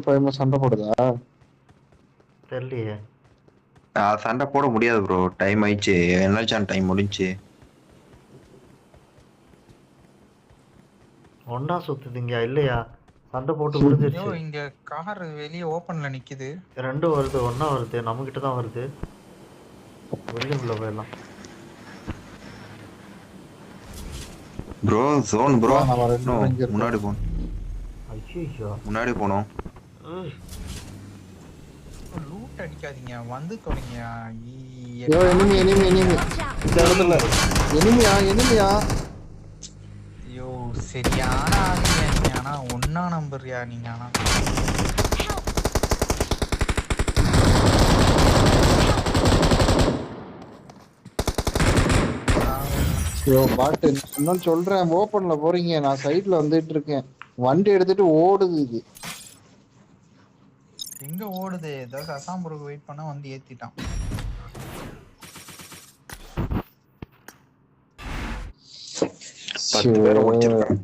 பயமா சண்டை போடுதா? தெரியலையே. சண்டை போட முடியாது ப்ரோ, டைம் ஆயிடுச்சு, என்னாச்சான் டைம் முடிஞ்சு. ஒன்னா சுத்துதுங்க இல்லையா? சண்டை போட்டு முடிஞ்சிருச்சு. இங்க கார் வெளியே ஓப்பன்ல நிக்குது. ரெண்டும் வருது, ஒன்னா வருது, நம்ம கிட்ட தான் வருது. வெளியே உள்ள போயிடலாம் ப்ரோ. ஜோன் ப்ரோ, முன்னாடி முன்னாடி போகணும். ஐயோ முன்னாடி போனோம். லூட் அடிக்காதீங்க, வந்து தொலைங்க. எனிமி எனிமி எனிமி இந்த இடத்துல. எனிமியா ஐயோ சரியான ஆளுங்க நீங்க. ஆனா ஒன்னா நம்பர்யா நீங்க. ஆனா பாட்டு இன்னும் சொல்றேன், ஓப்பன்ல போறீங்க, நான் சைட்ல வந்துட்டு இருக்கேன், வண்டி எடுத்துட்டு ஓடுது. இது எங்க ஓடுது? ஏதாவது அசாம்பூருக்கு வெயிட் பண்ணா வந்து ஏத்திட்டான். பத்து பேரை முடிச்சிருக்கான்.